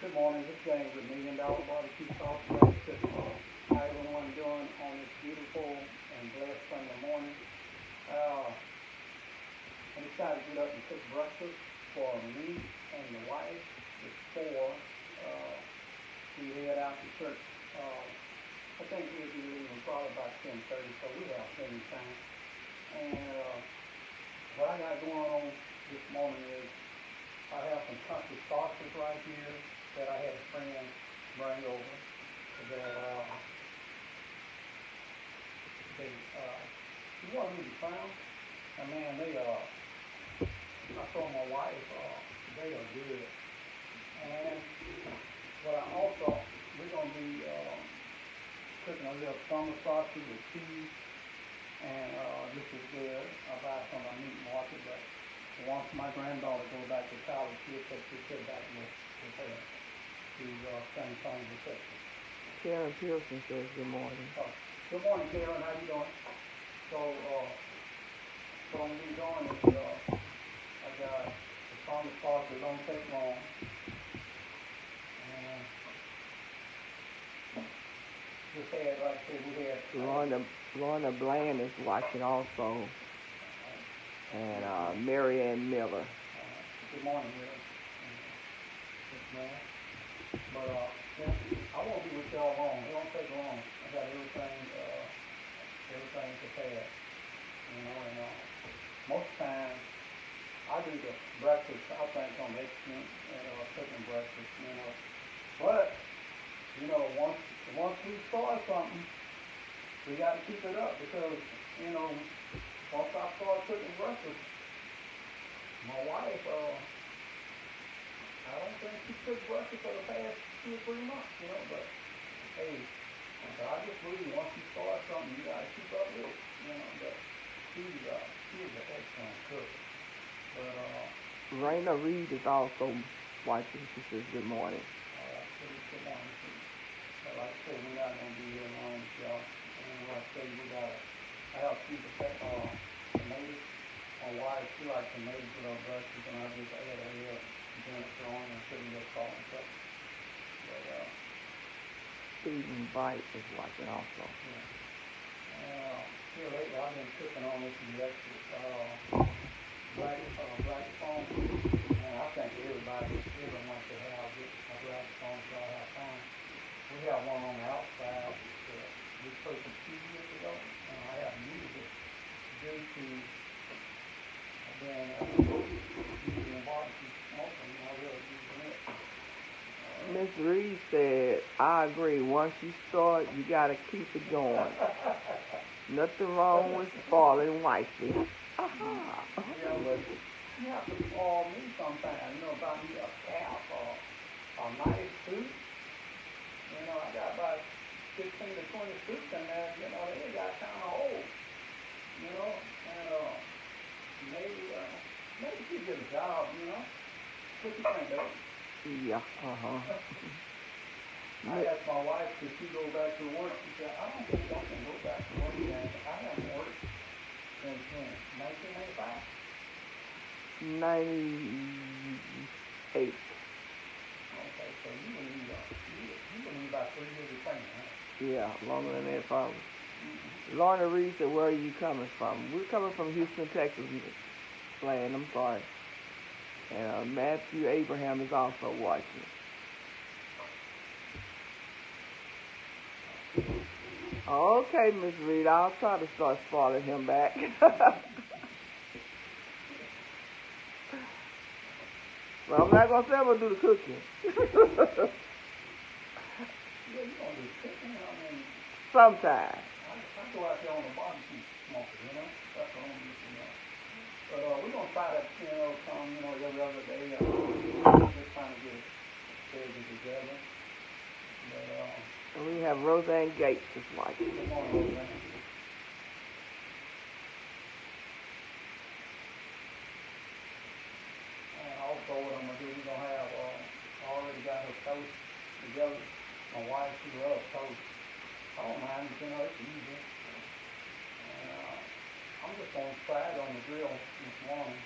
Good morning. This is James with $1 Million Barbecue Sauce. How everyone doing on this beautiful and blessed Sunday morning? I decided to get up and cook breakfast for me and the wife before we head out to church. I think we'll be leaving probably about 10:30, so we have plenty of time. And what I got going on this morning is I have some country sauces right here that I had a friend bring over that you want to be found. And man, I told my wife, they are good. And what we're going to be cooking a little summer sausage with cheese. And this is good. I buy it from a meat market, but once my granddaughter goes back to college, she'll sit back with her to sing songs and such. Karen Pearson says good morning. Good morning, Karen. How you doing? So, what I'm going to be doing is I got the summer sauce that don't take long. And just had, like I said, we had... Lorna Bland is watching also. And Mary Ann Miller. Good morning, Mary. Yes, ma'am. But I won't be with y'all long. It won't take long. I got everything prepared. You know, and most times I do the breakfast. I think I'm excellent at cooking breakfast. You know, but you know, once we start something, we got to keep it up because you know. Once I started cooking breakfast, my wife, I don't think she cooked breakfast for the past 2 or 3 months, you know, but hey, I just believe once you start something, you got to keep up with it, you know, but she's an excellent cook. But, Raina Reed is also watching. She says good morning. Good morning. Like I said, we're not going to be here long, y'all. And like I said, I have a few tomatoes. My wife, she likes tomatoes with her breakfast, and I just add a little vinegar on and put a little salt and pepper. But, Stephen Bright is watching also. Yeah. Here lately, I've been cooking on this electric black phone. And I think everyone should have a black phone if y'all have time. We have one on the outside that we purchased a few years ago, and I haven't used it due to using barbecue smoking, and I really using it. Miss Reed said, I agree. Once you start, you got to keep it going. Nothing wrong with spoiling wifey. Aha. Yeah, but you have to spoil me sometimes. You know, buy me a cap or a nice suit. You know, I got about 15 to 20 suits in there. You know, they got kind of old. You know, and maybe she get a job. You know, what you think, baby? Yeah. I asked my wife, could she go back to work? She said, I don't think I can go back to work again. I haven't worked since 1995. 98. Okay, so you believe about 3 years of training, huh? Yeah, longer than that probably. Lorna Reed said, where are you coming from? We're coming from Houston, Texas. I'm sorry. And Matthew Abraham is also watching. Okay, Miss Reed, I'll try to start spoiling him back. But I'm not going to say I'm going to do the cooking. Yeah, you gonna do cooking? I mean, Sometimes. I go out there on the barbecue smoker, you know? That's what I'm used to, you know. But we're gonna try to, come, every other day. Just trying to get it scheduled together. But we have Roseanne Gates just watching. Good morning, Roseanne. And also what I'm gonna do, we're gonna have already got her toast together. My wife, she loves toast. I don't mind, it's easy. And I'm just going to try it on the grill this morning.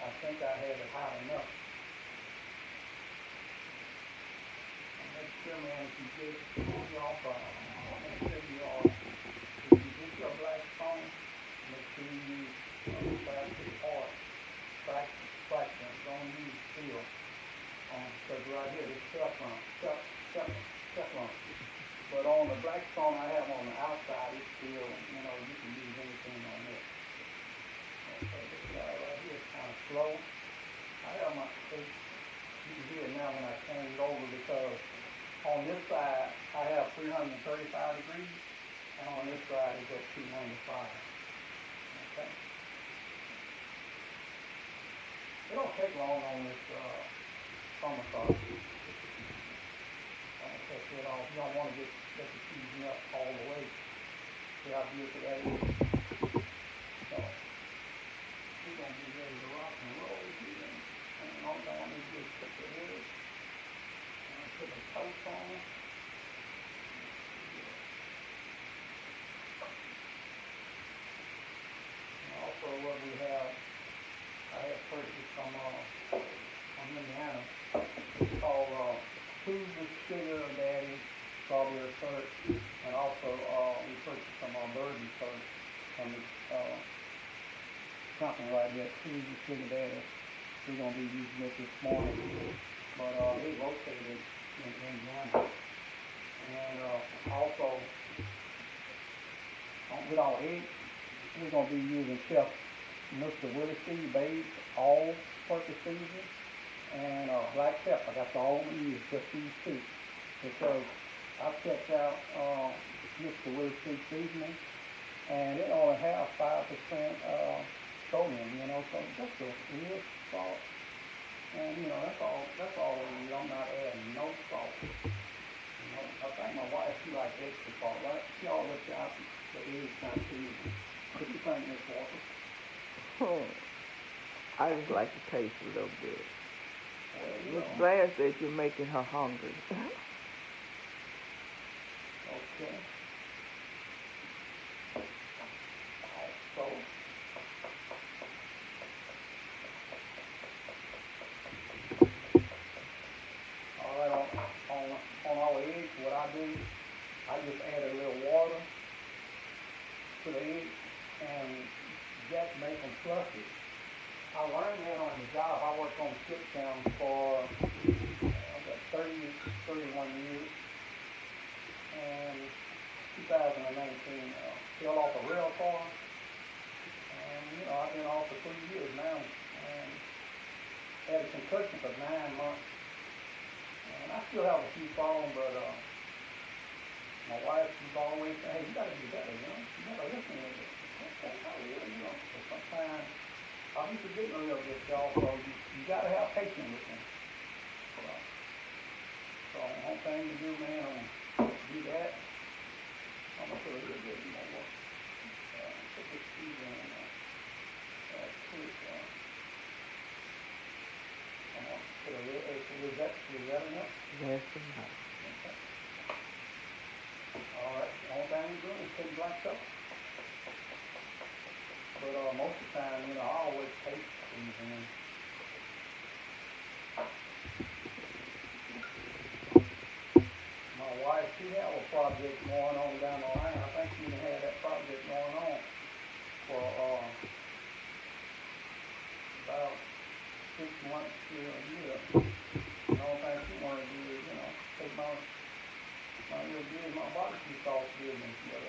I think I had it hot enough. make sure, man, if you get y'all, make sure you if you get your black stone, make sure you use plastic or fraction. Don't use steel. Because right here, it's Teflon. But on the black stone I have on the outside, it's still, you can use anything on it. Okay, this guy right here is kind of slow. I have you can hear it now when I change it over because on this side I have 335 degrees and on this side it's at 295. Okay. It don't take long on this thermostat. Take it off. You don't want to let the season up all the way. See how beautiful that is. So we're gonna be ready to rock and roll here. And all I want to do is put the wood and put the toast on it. And also what we have, I have purchased from Indiana. It's called Susan Sugar Daddy Strawberry Syrup, and also we purchased some bourbon syrup from this company right here, Susan Sugar Daddy. We're gonna be using it this morning, but they located in Indiana, and also with our eggs, we're gonna be using Chef Mr. Willie C. Babe all-purpose seasoning. And black pepper. That's all we use, just these two. Because I checked out Mr. Willie C. seasoning, and it only has 5% sodium, so just a little salt. And that's all we need. I'm not adding no salt. I think my wife, she likes extra salt, right? She always got the eggs kind of season. What you think, Miss Walker? I just like the taste a little bit. Well, Miss Blair said you're making her hungry. Okay. Also, all right, on our eggs, what I do, I just add a little water to the eggs and just make them fluffy. I learned that on the job. I worked on ship cam for 31 years. And 2019, fell off a rail car. And, I've been off for 3 years now. And had a concussion for 9 months. And I still have a few falls, but my wife, she's always saying, hey, you got to do better, You got to listen to it. Okay, I will, So sometimes I'll be forgetting a little bit, y'all, so you got to have patience with me. So the whole thing to do, man, I'm going to do that. I'm going to put a little bit more. Put this season in there. Quick. I'm going to put a little extra. Is that enough? That's enough. Okay. All right. The whole thing we're doing is putting black pepper. But most of the time, I always taste these in. My wife, she had a project going on down the line. I think she had that project going on for about 6 months to a year. And the only thing she wanted to do is, take my little business, my barbecue sauce business, but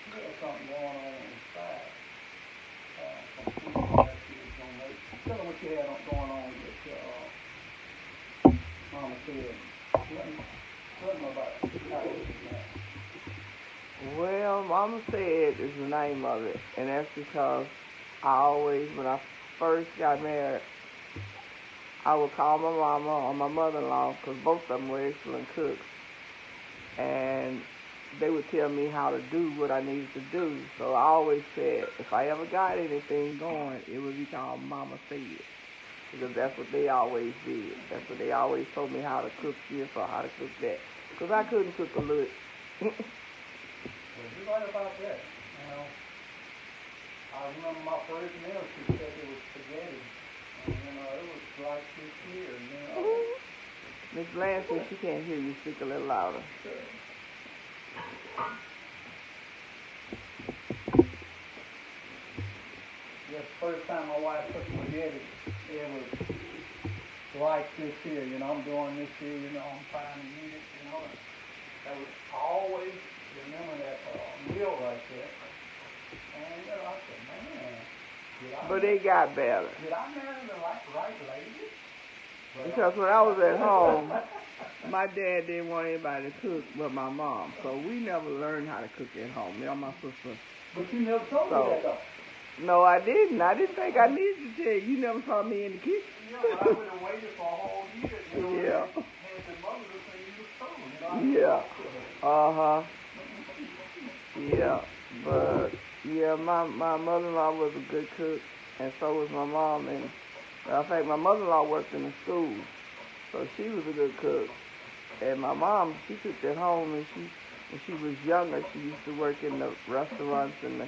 she had something going on inside. Some food that she was going to make. Tell her what you had going on with Mama said. Tell them about it. Well, Mama said is the name of it, and that's because when I first got married, I would call my mama or my mother-in-law, because both of them were excellent cooks, and they would tell me how to do what I needed to do. So I always said, if I ever got anything going, it would be called Mama Said, because that's what they always did. That's what they always told me, how to cook this or how to cook that, because I couldn't cook a lick. Well, you're right about that. I remember my first meal, she said it was spaghetti. And, it was like 6 years, Miss Bland says she can't hear you. Speak a little louder. The first time my wife took spaghetti, it was like this here, you know, I'm doing this here, you know, I'm trying to eat it, you know. I would always remember that meal right there. And, you know, I said, man, but they got better. Did I marry the right lady? Because when I was at home, my dad didn't want anybody to cook but my mom. So we never learned how to cook at home, me and my sister. But you never told me that, though. No, I didn't. I didn't think I needed to tell you. You never saw me in the kitchen. Yeah, but I would have waited for a whole year. You know, yeah. Had the mother to say you was told. You know, yeah. Yeah. But, yeah, my mother-in-law was a good cook, and so was my mom. And in fact, my mother-in-law worked in the school, so she was a good cook. And my mom, she cooked at home, and when she was younger, she used to work in the restaurants and the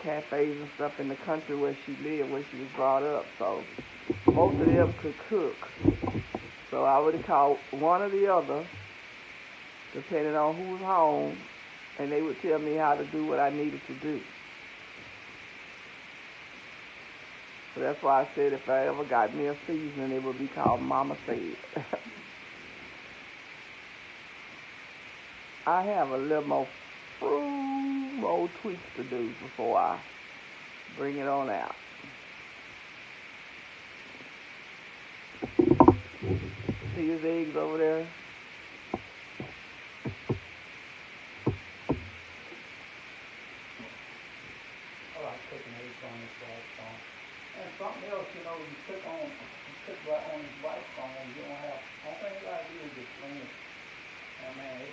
cafes and stuff in the country where she lived, where she was brought up. So most of them could cook. So I would call one or the other, depending on who was home, and they would tell me how to do what I needed to do. So that's why I said if I ever got me a season, it would be called Mama Said. I have a little more tweaks to do before I bring it on out. See his eggs over there? I like cooking eggs on this rice stone. And something else, you know, you cook on this rice stone, you don't have, all thing you gotta do is just clean it. And man, it's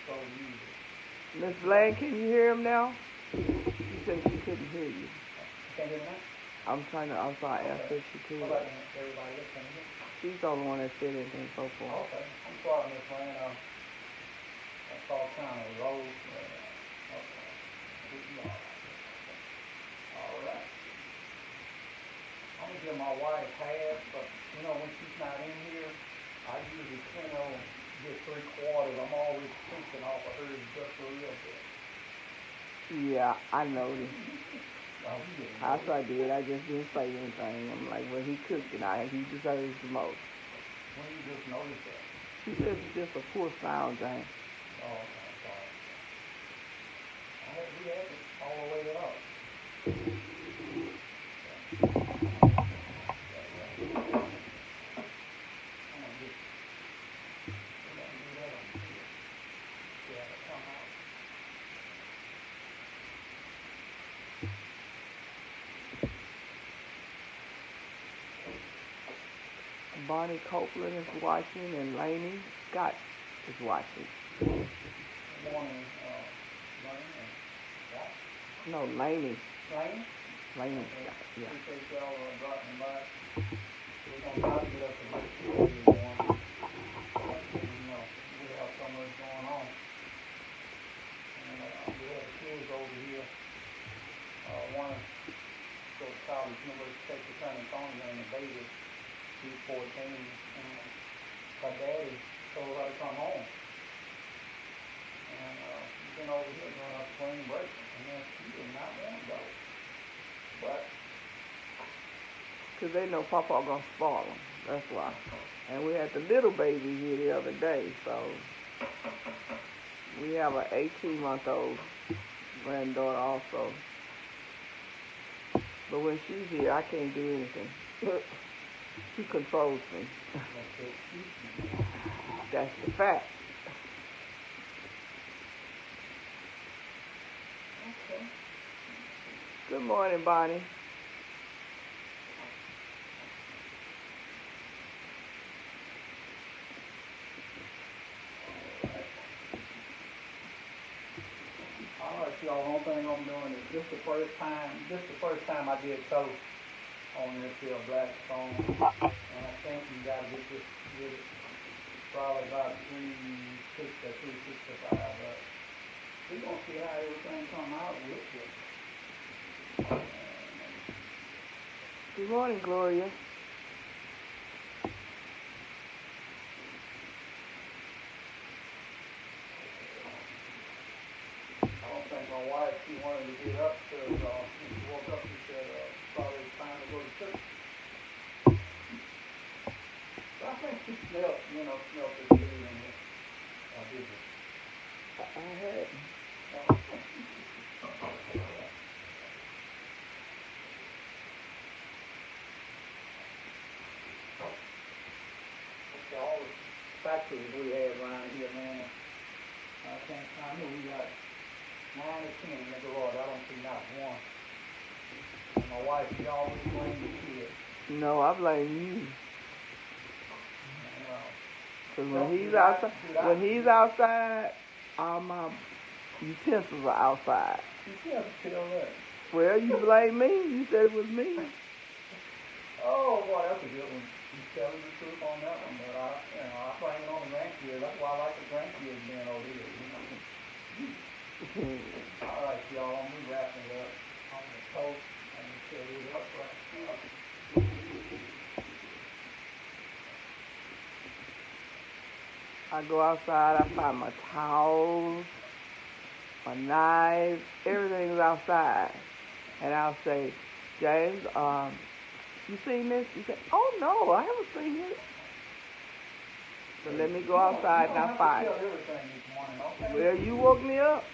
so easy. Miss Blank, can you hear him now? She said she couldn't hear you. Can't hear me now? I'm sorry, I asked her if she could. What about everybody listening? She's the only one that said anything so far. Okay. I'm sorry, Miss Lane. That's all kind of low. Okay. All right. I'm going to give my wife half, but, you know, when she's not in here, I usually, you know, get 3/4. I'm always thinking off of hers just a little bit. Yeah, I noticed. I did. I just didn't say anything. I'm like, well, he cooked tonight. He deserves the most. When you just noticed that? She said it's just a poor sound, Jane. Oh, okay, sorry. We had it all the way up. Bonnie Copeland is watching, and Laney Scott is watching. Good morning, Lane and Scott. No, Laney. Lane? Laney Scott, yeah. Appreciate y'all dropping by. We're going to try to get up to this everyone. You know, we have so much going on. And we have the kids over here. One goes to college, University of Texas, San Antonio, and the baby. She's 14, and her daddy told her to come home. And she's been over here during our spring break, and then she did not want to go. But because they know Papa gonna spoil them. That's why. And we had the little baby here the other day, so we have an 18-month-old granddaughter also. But when she's here, I can't do anything. She controls me. That's the fact. okay. Good morning, Bonnie. All right, y'all. One thing I'm doing is this the first time I did toast on this here black stone, and I think you gotta get it probably about 360 or 365. But we're gonna see how everything come out with it. Good morning, Gloria. to get up because when she woke up, she said, probably it's time to go to church. So I think she smelled the food in it. Did you? I had. All the factories we have around here, man. I know we got 9 or 10 in the garage. I don't see not one. And my wife, she always blames the kids. No, I blame you. Cause when he's outside, all my utensils are outside. You can't tell that. Well, you blame me. You said it was me. Oh boy, that's a good one. He's telling the truth on that one, but I blame it on the grandkids. That's why I like the grandkids being over here. All right, y'all, I'm wrapping it up on the toast and fill it up right now. I go outside, I find my towels, my knives, everything's outside. And I'll say, James, you seen this? You say, oh no, I haven't seen it. So let me go outside and I find it. Well, you woke me up.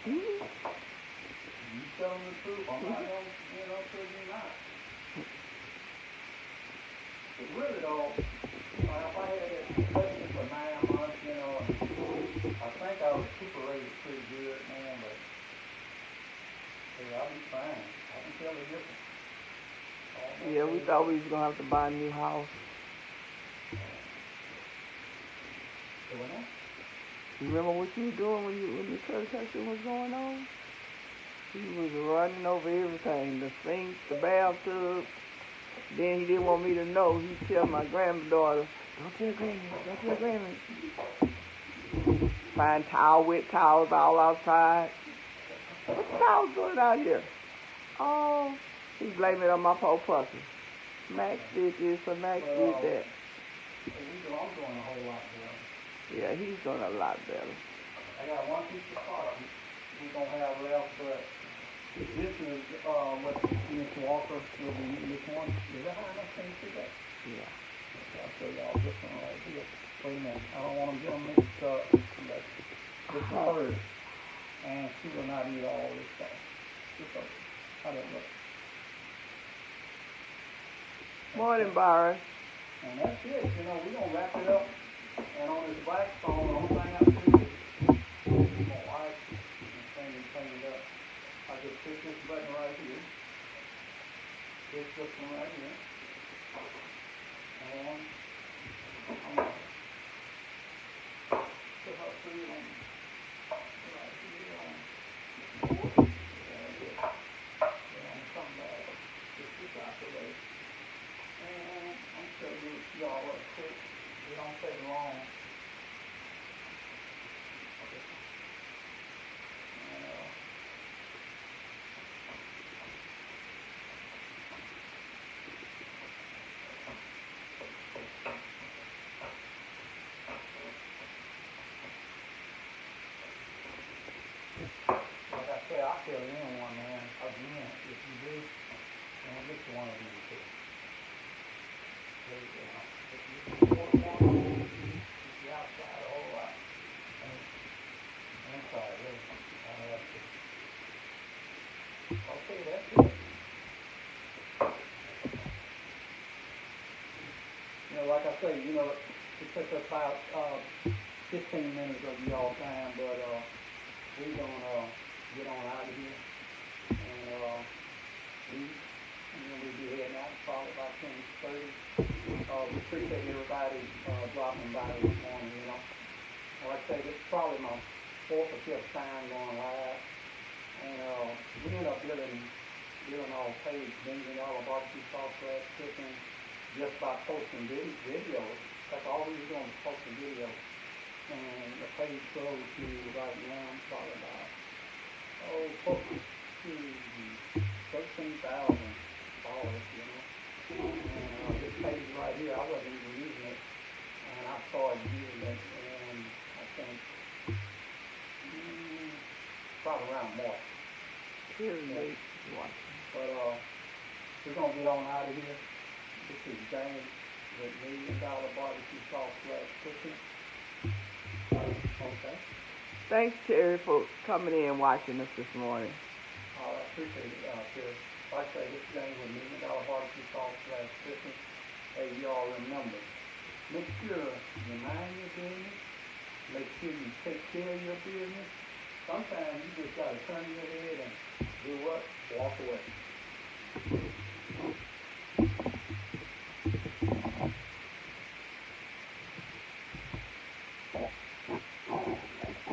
You telling the truth. I'm not going to tell you not. But really though, if I had that question for 9 months, I think I was recuperated pretty good, man, but I'll be fine. I can tell the difference. Yeah, we thought we was going to have to buy a new house. You remember what you were doing when the church session was going on? He was running over everything, the sink, the bathtub. Then he didn't want me to know. He'd tell my granddaughter, don't tell Granny, don't tell Granny. Find wet towels all outside. What towels doing out here? Oh, he blamed it on my poor puppy. Max did this or Max did that. I'm doing a whole lot better. Yeah, he's doing a lot better. I got one piece of product we're going to have left, but this is what Miss Walker will be eating this morning. Is that how enough can you see that? Yeah. I'll show y'all this one right here. Wait a minute. I don't want to get them mixed up. But this is hers. And she will not eat all this stuff. Just so. How does it look? Morning, Byron. And that's it. We're going to wrap it up. And on this black phone, the only thing I do is my wife and clean it up. I just push this button right here. Push this one right here. And I'm going to put her food on right here on the board. And come back. Get this out the way. And I'm going to do y'all real quick. It don't take long. Like I said, I'll tell anyone, man, again, if you do, then get you one of these too. There you go. If you outside a whole lot. Inside, really. Okay, that's it. Like I say, it took us about 15 minutes of y'all time, but we're gonna get on out of here, and we'll be heading out probably about 10:30. We appreciate everybody dropping by this morning. Like I say, this is probably my 4th or 5th time going live, and we end up building our page, binging all the barbecue sauce, cooking, just by posting videos. That's all we were doing was posting videos. And the page grows to right now, probably about, close to 13,000 followers, And this page right here, I wasn't even using it. And I started using it, and I think probably around March. Terry Yeah. Yates is watching. But we're gonna get on out of here. This is James with $1 Million Barbecue Sauce Cooking. Okay. Thanks, Terry, for coming in and watching us this morning. I appreciate it, Terry. Like I say, this is James with $1 Million Barbecue Sauce Cooking. Hey, y'all remember, make sure you mind your business. Make sure you take care of your business. Sometimes you just gotta turn your head and do what? Walk away.